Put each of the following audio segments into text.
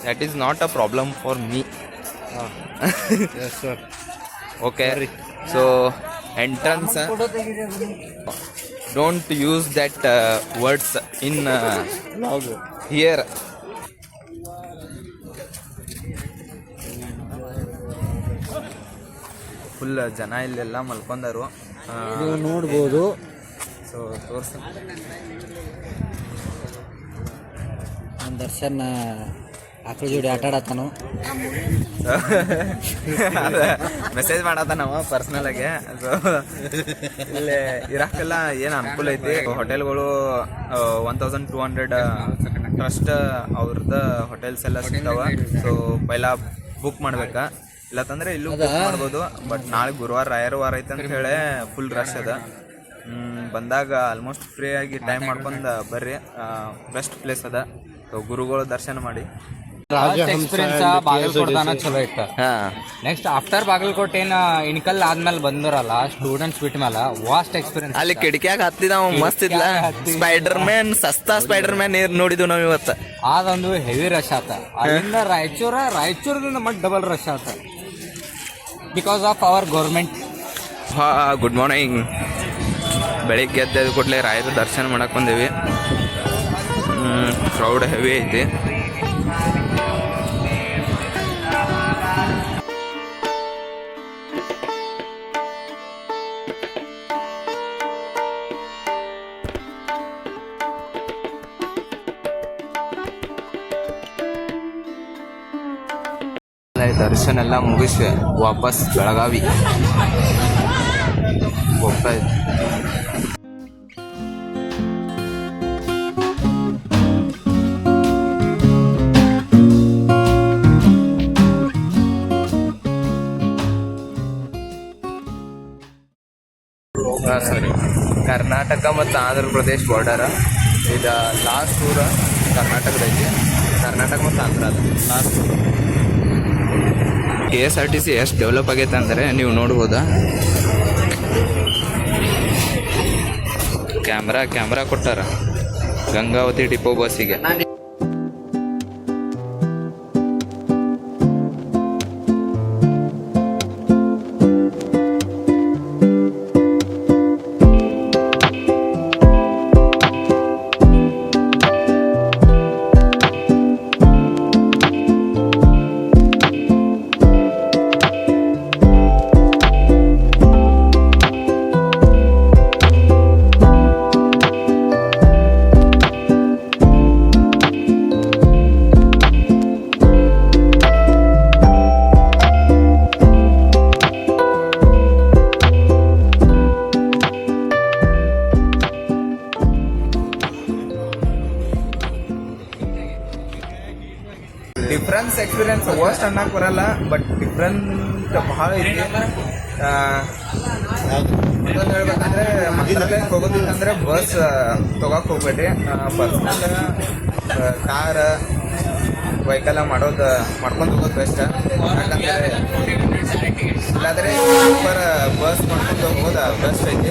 that is not a problem for me. Yes, sir. Okay. Sorry. So entrance, don't use that words in Log. here. Full ಜನ ಇಲ್ಲೆಲ್ಲ ಮಲ್ಕೊಂಡರು. ನೀವು ನೋಡ್ಬೋದು. So ತೋರಿಸ ದರ್ಶನ್ ಆಕಳ ಜೋಡಿ ಆಟ ಆಡತ್ತಾನು. ಮೆಸೇಜ್ ಮಾಡತ್ತಾನವ ಪರ್ಸ್ನಲ್ ಆಗಿ. ಸೊ ಇಲ್ಲಿ ಇರಾಕೆಲ್ಲ ಏನು ಅನುಕೂಲ ಐತಿ. ಹೋಟೆಲ್ಗಳು 1200 ಟ್ರಸ್ಟ್ ಅವ್ರದ್ದು ಹೋಟೆಲ್ಸ್ ಎಲ್ಲ ಸಿಗ್ತಾವ. ಸೊ ಪೈಲಾ ಬುಕ್ ಮಾಡ್ಬೇಕಾ, ಇಲ್ಲತ್ತಂದ್ರೆ ಇಲ್ಲೂ ಬುಕ್ ಮಾಡ್ಬೋದು. ಬಟ್ ನಾಳೆ ಗುರುವಾರ ರಾಯರ ವಾರ ಐತೆ ಅಂತ ಹೇಳಿ ಫುಲ್ ರಶ್ ಅದ. ಬಂದಾಗ ಆಲ್ಮೋಸ್ಟ್ ಫ್ರೀ ಆಗಿ ಟೈಮ್ ಮಾಡ್ಕೊಂಡು ಬರ್ರಿ. ಬೆಸ್ಟ್ ಪ್ಲೇಸ್ ಅದ. ಸೊ ಗುರುಗಳು ದರ್ಶನ ಮಾಡಿ. ಎಕ್ಸ್ಪೀರಿಯನ್ಸ್ ಬಾಗಲಕೋಟೆನ ಚಲೋ ಇತ್ತು. ನೆಕ್ಸ್ಟ್ ಆಫ್ಟರ್ ಬಾಗಲಕೋಟೆ ಏನ ಇಣಕಲ್ ಆದ್ಮೇಲೆ ಬಂದರಲ್ಲ ಸ್ಟೂಡೆಂಟ್ಸ್ ಬಿಟ್ಟ ಮೇಲೆ ವಾಸ್ಟ್ ಎಕ್ಸ್ಪೀರಿಯನ್ಸ್. ಅಲ್ಲಿ ಕಿಟಕಿಯಾಗ ಹತ್ತಿದ ಮಸ್ತ್ ಇದ್ಲ. ಸ್ಪೈಡರ್ ಮ್ಯಾನ್, ಸಸ್ತಾ ಸ್ಪೈಡರ್ ಮ್ಯಾನ್ ನೋಡಿದ್ವು ನಾವು ಇವತ್ತು. ಅದೊಂದು ಹೆವಿ ರಶ್ ಆತ. ಅಲ್ಲಿಂದ ರಾಯಚೂರದಿಂದ ಮತ್ತೆ ಡಬಲ್ ರಶ್ ಆತ because of our government. Good morning. ಬೆಳಿಗ್ಗೆ ಎದ್ದ ಕೂಡಲೇ ರಾಯರ ದರ್ಶನ ಮಾಡಕ್ ಬಂದೇವಿ. ಕ್ರೌಡ್ ಹೆವಿ ಐತಿ. ದರ್ಶನ ಎಲ್ಲ ಮುಗಿಸಿ ವಾಪಸ್ ಬೆಳಗಾವಿ ಹೋಗ್ತಾ ಇದ್ವಿ. ಸರಿ, ಕರ್ನಾಟಕ ಮತ್ತು ಆಂಧ್ರ ಪ್ರದೇಶ್ ಬಾರ್ಡರ ಇದು ಲಾಸ್ಟ್ ಊರ ಕರ್ನಾಟಕದೈತಿ. ಕರ್ನಾಟಕ ಮತ್ತು ಆಂಧ್ರ ಅದು ಲಾಸ್ಟ್ ಊರು. KSRTC ಎಷ್ಟು ಡೆವಲಪ್ ಆಗೈತೆ ಅಂದರೆ ನೀವು ನೋಡ್ಬೋದಾ. ಕ್ಯಾಮ್ರಾ ಕೊಟ್ಟಾರ ಗಂಗಾವತಿ ಡಿಪೋ ಬಸ್ಸಿಗೆ. ಡಿಫ್ರೆನ್ಸ್ ಎಕ್ಸ್ಪೀರಿಯನ್ಸ್ ವರ್ಸ್ಟ್ ಅನ್ನಕ್ಕೆ ಬರಲ್ಲ, ಬಟ್ ಡಿಫ್ರೆಂಟ್ ಭಾಳ ಐತಿ. ಇನ್ನೊಂದು ಹೇಳ್ಬೇಕಂದ್ರೆ ಮಂತ್ರಾಲಯಕ್ಕೆ ಹೋಗೋದಿತ್ತಂದ್ರೆ ಬಸ್ ತೊಗೊಳಕ್ಕೆ ಹೋಗ್ಬೇಡ್ರಿ. ಪರ್ಸ್ನಲ್ ಕಾರ್ ವೆಹಿಕಲ್ ಮಾಡ್ಕೊಂಡು ಹೋಗೋದು ಬೆಸ್ಟ್. ಯಾಕಂದರೆ ಇಲ್ಲಾಂದರೆ ಸೂಪರ್ ಬಸ್ ಮಾಡ್ಕೊಂಡು ಹೋಗೋದು ಬೆಸ್ಟ್ ಐತಿ.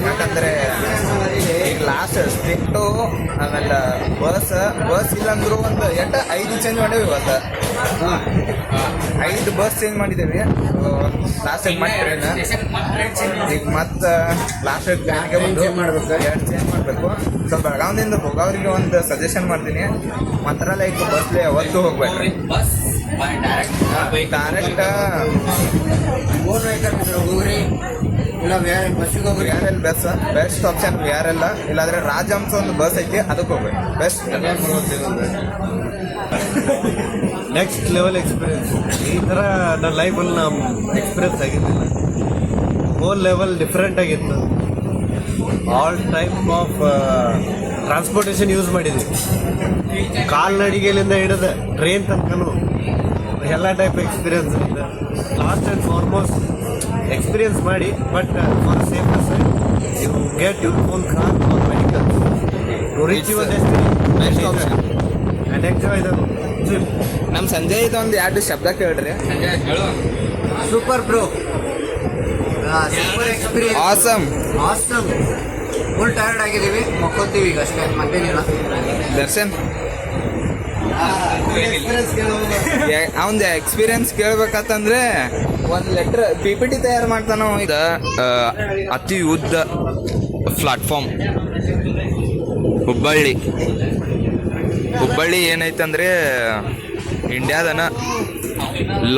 ಯಾಕಂದರೆ ಈಗ ಲಾಸ್ಟ್ ಸ್ಟ್ರಿಕ್ಟು, ಆಮೇಲೆ ಬಸ್ ಇಲ್ಲಾಂದ್ರೂ ಒಂದು 5 ಚೇಂಜ್ ಮಾಡೇವಿ ಇವತ್ತು. 5 ಬಸ್ ಚೇಂಜ್ ಮಾಡಿದ್ದೇವೆ ಲಾಸ್ಟ್ ಮತ್ತೆ ಟ್ರೈನ್. ಈಗ ಮತ್ತೆ ಲಾಸ್ಟ್ ಟ್ರೈನ್ಗೆ ಬಂದು 2 ಚೇಂಜ್ ಮಾಡಬೇಕು. ಸೊ ಬೆಳಗಾವಿಯಿಂದ ಹೋಗೋರಿಗೆ ಒಂದು ಸಜೆಷನ್ ಮಾಡ್ತೀನಿ, ಮಂತ್ರಾಲಯಕ್ಕೆ ಬಸ್ಲಿ ಯಾವತ್ತೂ ಹೋಗ್ಬೇಡ್ರಿ. Direct VRL best option. VRL ಇಲ್ಲಾಂದ್ರೆ ರಾಜಹಂಸ ಒಂದು ಬಸ್ ಐತಿ, ಅದಕ್ಕೆ ಹೋಗ್ಬೇಕು ಬೆಸ್ಟ್. Next level experience. ಈ ಥರ ನನ್ನ ಲೈಫಲ್ಲಿ ನಮ್ಮ ಎಕ್ಸ್ಪೀರಿಯನ್ಸ್ ಆಗಿದ್ದಿಲ್ಲ. ಹೋಲ್ ಲೆವೆಲ್ ಡಿಫ್ರೆಂಟ್ ಆಗಿತ್ತು. All type of transportation use ಮಾಡಿದ್ವಿ. ಕಾಲ್ನಡಿಗೆಲಿಂದ ಹಿಡಿದು ಟ್ರೈನ್ ತನಕನೂ ಎಲ್ಲ ಟೈಪ್ ಎಕ್ಸ್ಪೀರಿಯನ್ಸ್ ಇದೆ. ಲಾಸ್ಟ್ ಆ್ಯಂಡ್ ಫಾರ್ಮೋಸ್ಟ್ ಎಕ್ಸ್ಪೀರಿಯನ್ಸ್ ಮಾಡಿ, but for safeness you get your own car or vehicle to reach your destination and enjoy the trip. ನಮ್ಮ ಸಂಜಯ್ ಇದೊಂದು 2 ಶಬ್ದ ಕೇಳ್ರಿ. Super bro, super experience, awesome awesome. Full tired ಆಗಿದ್ದೀವಿ, ಮಕ್ಕೋತೀವಿ ಈಗ ಅಷ್ಟೇ, ಮತ್ತೇನಿಲ್ಲ. ದರ್ಶನ್ ಅವನ ಎಕ್ಸ್ಪೀರಿಯನ್ಸ್ ಕೇಳ್ಬೇಕಂತಂದ್ರೆ ಒಂದು ಲೆಟರ್ PPT ತಯಾರು ಮಾಡ್ತಾನ. ಇದು ಅತಿ ಉದ್ದ ಪ್ಲಾಟ್ಫಾರ್ಮ್ ಹುಬ್ಬಳ್ಳಿ ಏನೈತಂದ್ರೆ ಇಂಡಿಯಾದನ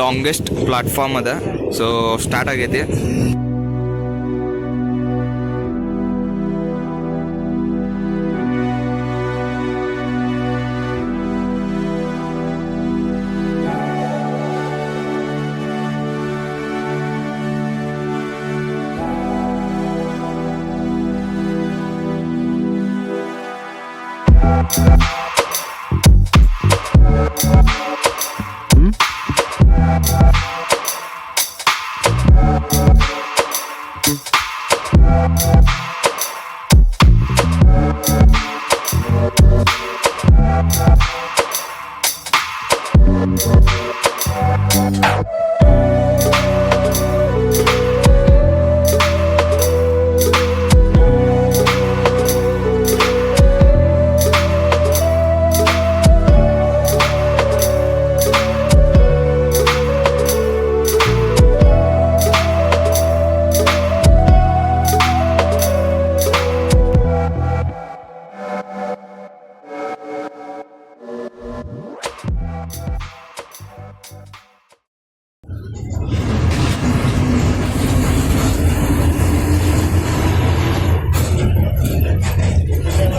ಲಾಂಗೆಸ್ಟ್ ಪ್ಲಾಟ್ಫಾರ್ಮ್ ಅದ. ಸೊ ಸ್ಟಾರ್ಟ್ ಆಗೈತಿ.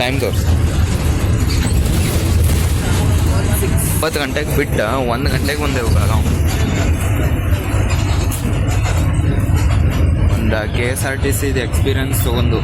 ಟೈಮ್ ತೋರಿಸಿ. 10 ಗಂಟೆಗೆ ಬಿಟ್ಟು 1 ಗಂಟೆಗೆ ಬಂದೆವು ಬೆಳಗಾವ್. ಒಂದು KSRTC ಎಕ್ಸ್ಪೀರಿಯನ್ಸ್ ತಗೊಂಡು